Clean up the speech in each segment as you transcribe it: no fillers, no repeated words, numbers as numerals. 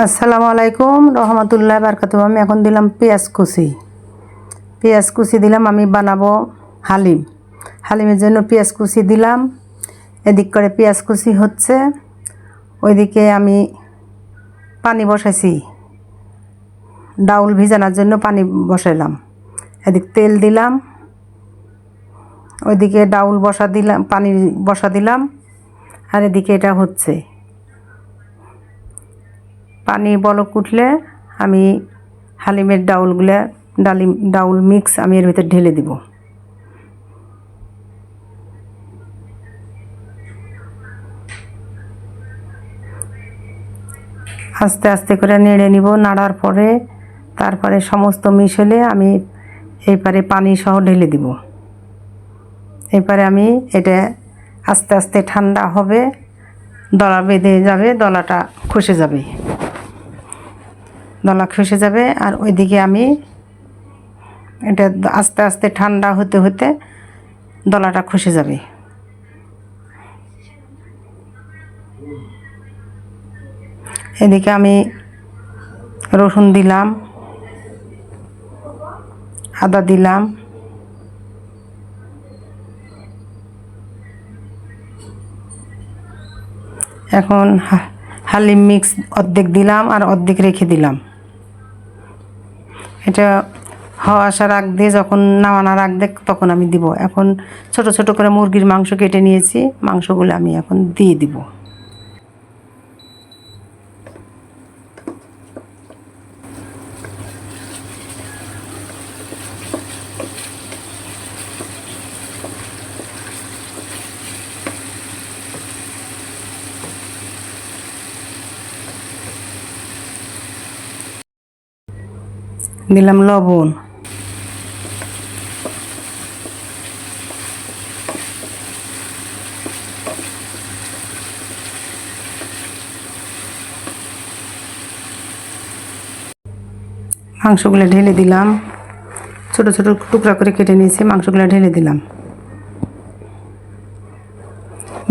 আসসালামু আলাইকুম রহমতুল্লাহ বারকাতুহু। আমি এখন দিলাম পেঁয়াজ কুচি দিলাম। আমি বানাবো হালিমের জন্য পেঁয়াজ কুচি দিলাম। এদিক করে পেঁয়াজ কুচি হচ্ছে, ওইদিকে আমি পানি বসাইছি, ডাউল ভিজানোর জন্য পানি বসাইলাম। এদিক তেল দিলাম, ওইদিকে ডাউল পানি বসা দিলাম, আর এদিকে এটা হচ্ছে। পানি বলক উঠলে আমি হালিমের ডাউল মিক্স আমি এর ভিতরে ঢেলে দিব। আস্তে আস্তে করে নেড়ে নিব। নাড়ার পরে তারপরে সমস্ত মিশলে আমি এইপারে পানি সহ ঢেলে দিব। এরপরে আমি এটা আস্তে আস্তে ঠান্ডা হবে, দলা বেঁধে যাবে, দলা খসে যাবে। আর ওইদিকে আমি এটা আস্তে আস্তে ঠান্ডা হতে হতে দলাটা খসে যাবে। এদিকে আমি রসুন দিলাম, আদা দিলাম, এখন হালিম মিক্স অর্ধেক দিলাম আর অর্ধেক রেখে দিলাম। এটা হওয়া আসার আগ দিয়ে যখন নামানোর আগ দিয়ে তখন আমি দিব। এখন ছোট ছোট করে মুরগির মাংস কেটে নিয়েছি, মাংসগুলো আমি এখন দিয়ে দিব। দিলাম লবণ, মাংসগুলো ঢেলে দিলাম। ছোট ছোট টুকরা করে কেটে নিয়েছি, মাংসগুলো ঢেলে দিলাম।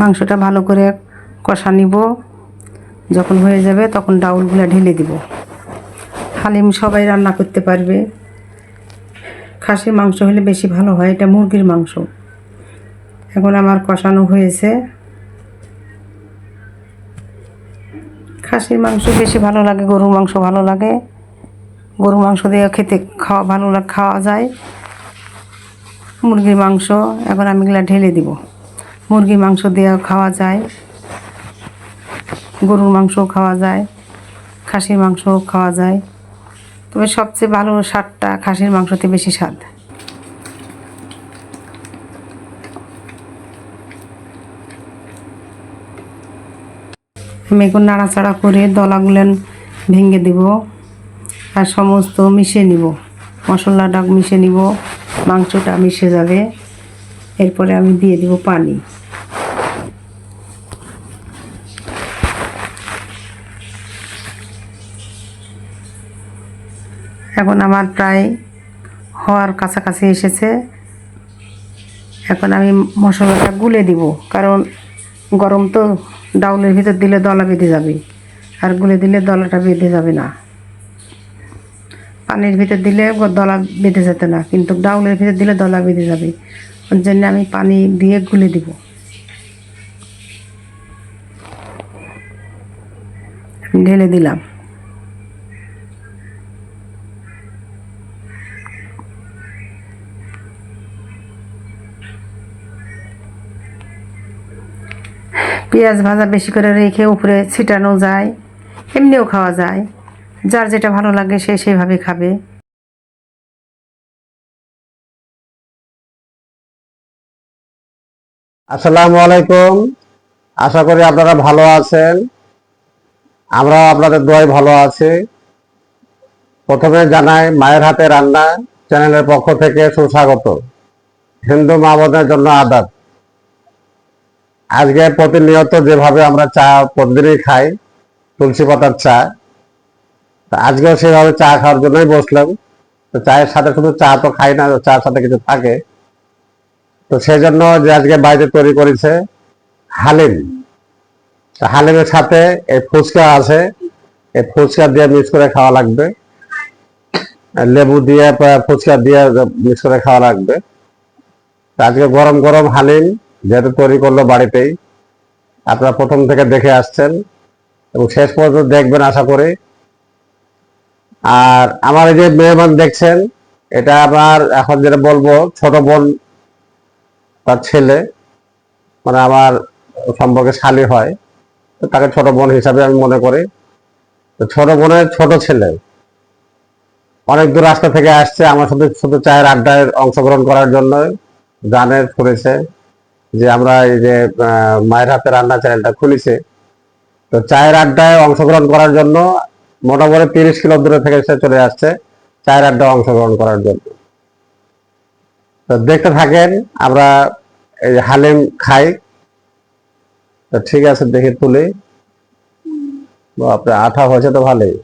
মাংসটা ভালো করে কষা নিব। যখন হয়ে যাবে তখন ডাউলগুলো ঢেলে দিব। হালিম সবাই রান্না করতে পারবে। খাসির মাংস হলে বেশি ভালো হয়, এটা মুরগির মাংস। এখন আমার কষানো হয়েছে। খাসির মাংস বেশি ভালো লাগে, গরুর মাংস ভালো লাগে। গরুর মাংস দিয়ে খাওয়া যায়। মুরগির মাংস এখন আমি এগুলো ঢেলে দিব। মুরগির মাংস দিয়েও খাওয়া যায়, গরুর মাংসও খাওয়া যায়, খাসির মাংসও খাওয়া যায়। তবে সবচেয়ে ভালো স্বাদটা খাসির মাংসতে বেশি স্বাদ। আমি এখন নাড়াচাড়া করে দলাগুলো ভেঙে দিব আর সমস্ত মিশিয়ে নিব। মশলাটা মিশিয়ে নিব, মাংসটা মিশে যাবে। এরপরে আমি দিয়ে দিব পানি। এখন আমার প্রায় হওয়ার কাছাকাছি এসেছে। এখন আমি মশলাটা গুলে দিব, কারণ গরম তো, ডাউলের ভিতর দিলে দলা বেঁধে যাবে, আর গুলে দিলে দলাটা বেঁধে যাবে না। পানির ভিতর দিলে দলা বেঁধে যেত না, কিন্তু ডাউলের ভিতর দিলে দলা বেঁধে যাবে। ওর জন্য আমি পানি দিয়ে গুলে দিব। ঢেলে দিলাম। পেঁয়াজ ভাজা বেশি করে রেখে উপরে ছিটানো যায়, এমনিও খাওয়া যায়। যার যেটা ভালো লাগে সে সেভাবে খাবে। আসসালামু আলাইকুম। আশা করি আপনারা ভালো আছেন। আমরা আপনাদের দোয়ায় ভালো আছি। প্রথমে জানাই মায়ের হাতে রান্না চ্যানেলের পক্ষ থেকে সুস্বাগত। হিন্দু মা বোনের জন্য আদাব। আজকে প্রতিনিয়ত যেভাবে আমরা চা প্রতিদিনই খাই, তুলসী পাতার চা, আজকেও সেভাবে চা খাওয়ার জন্যই বসলাম। তো চায়ের সাথে শুধু চা তো খাই না, চার সাথে কিছু থাকে। তো সেই জন্য যে আজকে বাইরে তৈরি করেছে হালিম, হালিমের সাথে এই ফুচকা আছে, এই ফুচকা দিয়ে মিক্স করে খাওয়া লাগবে, আর লেবু দিয়ে ফুচকা দিয়ে মিক্স করে খাওয়া লাগবে। আজকে গরম গরম হালিম যেহেতু তৈরি করলো বাড়িতেই, আপনারা প্রথম থেকে দেখে আসছেন এবং শেষ পর্যন্ত দেখবেন আশা করি। আর আমার এই যে মেহমান দেখছেন, এটা আমার এখন যেটা বলবো ছোট বোন, তার ছেলে, মানে আমার সম্পর্কে শালী হয়, তো তাকে ছোট বোন হিসাবে আমি মনে করি। তো ছোট বোনের ছোট ছেলে অনেক দূর রাস্তা থেকে আসছে আমার সাথে শুধু চায়ের আড্ডায় অংশগ্রহণ করার জন্য। জানে, শুনেছে যে আমরা এই যে মায়ের হাতে রান্না চ্যানেলটা খুলেছে, তো চায়ের আড্ডায় অংশগ্রহণ করার জন্য মোটামুটি 30 কিলো দূরে থেকে সে চলে আসছে চায়ের আড্ডায় অংশগ্রহণ করার জন্য। তো দেখতে থাকেন আমরা এই যে হালিম খাই। তো ঠিক আছে, দেখে তুলি। আপনার আঠা হয়েছে তো ভালোই।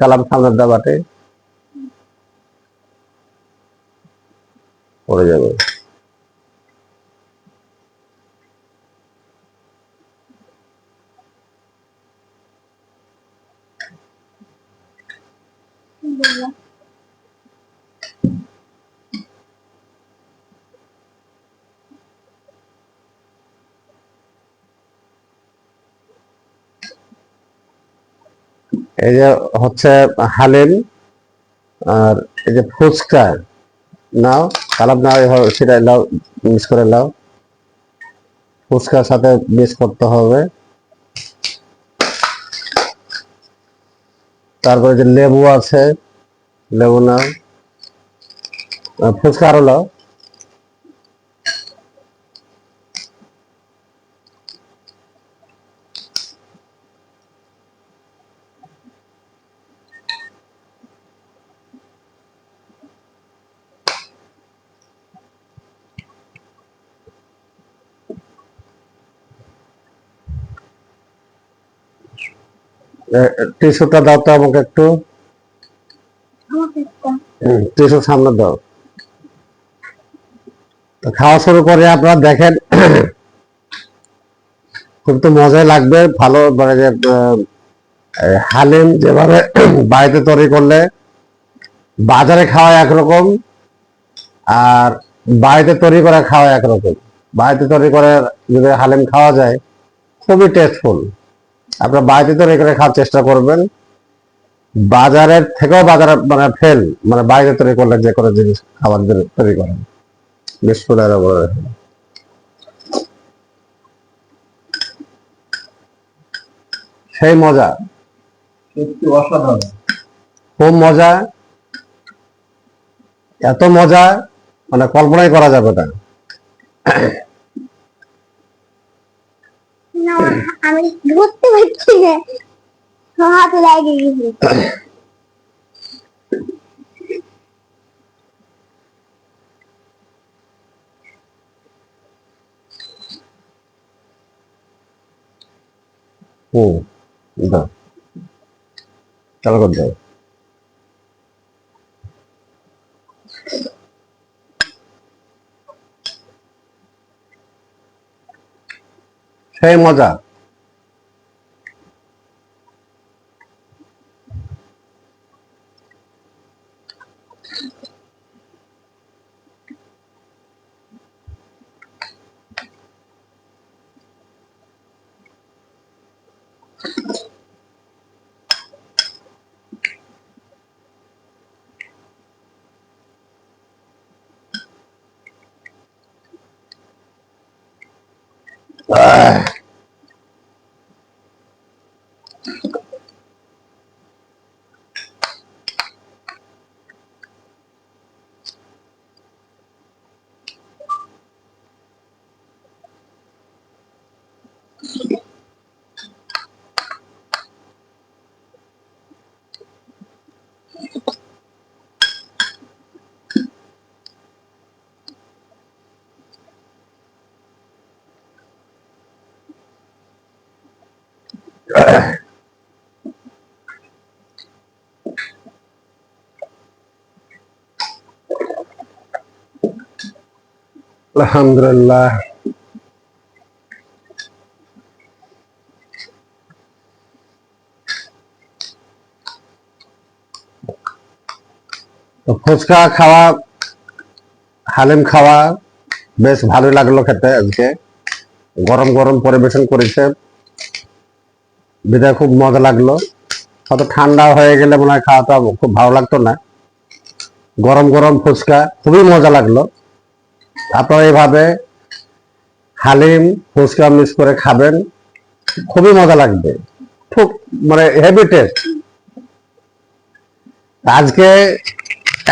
কালাম সামনের দাবাতে পড়ে যাবে। এই যে হচ্ছে হালিম, আর এই যে ফুচকা নাও, কালাম নাও, সেটা নাও, মিক্স করে নাও। ফুচকার সাথে মিক্স করতে হবে। তারপরে যে লেবু আছে, লেবু নাও, ফুচকা আরো নাও। টিস্যুটা দাও তো আমাকে একটু, টিস্যু সামনে দাও। তো খাওয়া শুরু করে আপনারা দেখেন, খুব তো মজাই লাগবে। ভালো মানে যে হালিম যেভাবে বাড়িতে তৈরি করলে বাজারে খাওয়া একরকম, আর বাড়িতে তৈরি করে খাওয়া একরকম। বাড়িতে তৈরি করে যদি হালিম খাওয়া যায় খুবই টেস্টফুল। আপনারা বাড়িতে তৈরি করে খাওয়ার চেষ্টা করবেন। বাজারের থেকেও বাজারে মানে ফেল, মানে বাইরে তৈরি করলে যে কোনো জিনিস খাবার তৈরি করেন বিস্কুটের উপরে। সেই মজা, সত্যি অসাধারণ। খুব মজা, এত মজা মানে কল্পনাই করা যাবে না। না, আমি ধরতে পারছি না, হাতে লাগে গেছে। হুম, দাও, চালু করে দাও। সেই মজা। আলহামদুলিল্লাহ। তো ফুচকা খাওয়া, হালিম খাওয়া বেশ ভালোই লাগলো খেতে। আজকে গরম গরম পরিবেশন করেছে, বিদায় খুব মজা লাগলো। হয়তো ঠান্ডা হয়ে গেলে মনে হয় খাওয়াটা খুব ভালো লাগতো না। গরম গরম ফুচকা খুবই মজা লাগলো। আপনারা এইভাবে হালিম ফুচকা মিক্স করে খাবেন, খুবই মজা লাগবে, খুব মানে হেভি টেস্ট। আজকে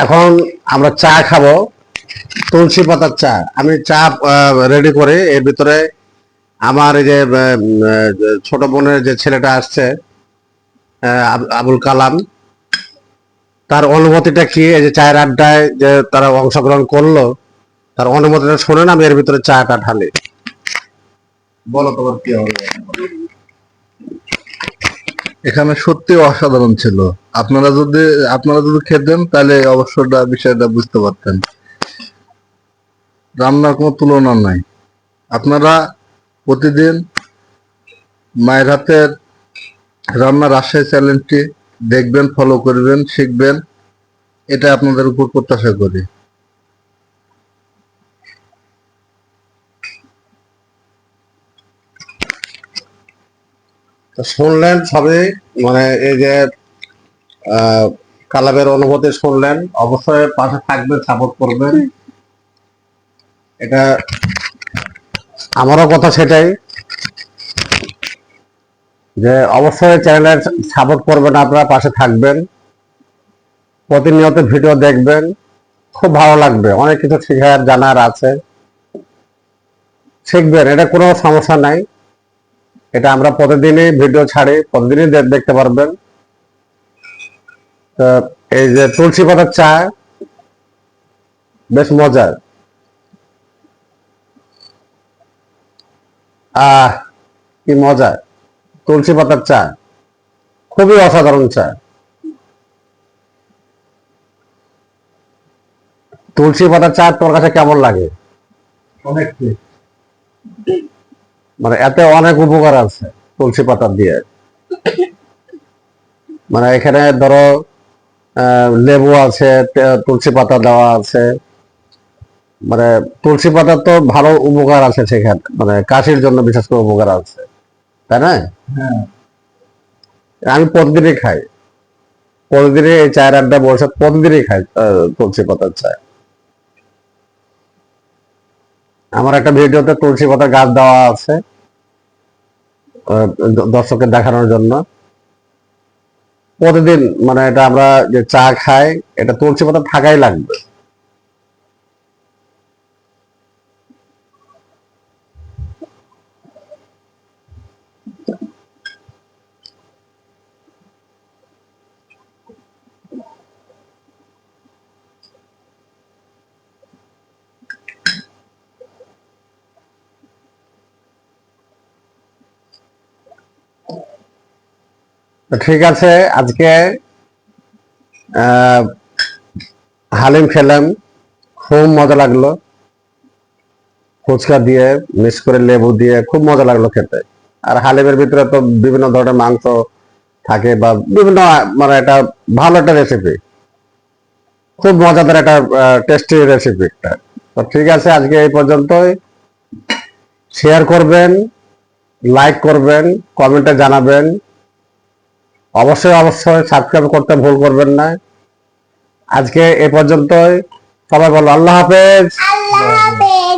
এখন আমরা চা খাবো, তুলসী পাতার চা। আমি চা রেডি করে এর ভিতরে আমার এই যে ছোট বোনের যে ছেলেটা আসছে, আবুল কালাম, তার অনুমতিটা কি, এই যে চায়ের আড্ডায় যে তারা অংশগ্রহণ করলো, তার অনুমতিটা শোনেন, আমি এর ভিতরে চাটা ঢালি। বলো তোমার কি হবে। এখানে সত্যি অসাধারণ ছিল। আপনারা যদি খেতেন তাহলে অবশ্যই বিষয়টা বুঝতে পারতেন। রান্নার কোনো তুলনা নাই। আপনারা প্রতিদিন মায়ের হাতের রান্না রাজশাহী চ্যানেলটি দেখবেন, ফলো করবেন, শিখবেন, এটা আপনাদের উপর প্রত্যাশা করি। তো শুনলেন সবে, মানে এই যে কালামের অনুভূতি শুনলেন, অবশ্যই পাশে থাকবেন, সাপোর্ট করবেন। এটা আমারও কথা সেটাই, যে অবশ্যই চ্যানেলের সাপোর্ট করবেন, আপনারা পাশে থাকবেন, প্রতিনিয়ত ভিডিও দেখবেন, খুব ভালো লাগবে। অনেক কিছু শেখার জানার আছে, শিখবেন, এটা কোনো সমস্যা নাই। এটা আমরা প্রতিদিনই ভিডিও ছাড়ি, প্রতিদিনই দেখতে পারবেন। তো এই যে তুলসী পাতার চা বেশ মজার। কি মজা! তুলসী পাতার চা খুবই অসাধারণ চা। তুলসী পাতার চা তোর কাছে কেমন লাগে? অনেক মানে এতে অনেক উপকার আছে তুলসী পাতা দিয়ে। মানে এখানে ধরো লেবু আছে, তুলসী পাতা দেওয়া আছে, মানে তুলসী পাতার তো ভালো উপকার আছে সেখানে, মানে কাশির জন্য বিশেষ করে উপকার আছে, তাই না? হ্যাঁ, আমি প্রতিদিনই খাই, প্রতিদিনই এই চায়ের আড্ডা বসে প্রতিদিনই খাই তুলসী পাতার চা। আমার একটা ভিডিওতে তুলসী পাতার গাছ দেওয়া আছে দর্শকদের দেখানোর জন্য। প্রতিদিন মানে এটা আমরা যে চা খাই, এটা তুলসী পাতা থাকাই লাগবে। তো ঠিক আছে, আজকে হালিম খেলাম, খুব মজা লাগলো। ফুচকা দিয়ে মিক্স করে লেবু দিয়ে খুব মজা লাগলো খেতে। আর হালিমের ভিতরে তো বিভিন্ন ধরনের মাংস থাকে, বা বিভিন্ন, মানে এটা ভালো একটা রেসিপি, খুব মজাদার একটা টেস্টি রেসিপি একটা। তো ঠিক আছে, আজকে এই পর্যন্তই। শেয়ার করবেন, লাইক করবেন, কমেন্টে জানাবেন, অবশ্যই অবশ্যই সাবস্ক্রাইব করতে ভুল করবেন না। আজকে এ পর্যন্তই, সবাই বলো আল্লাহ হাফেজ। আল্লাহ হাফেজ।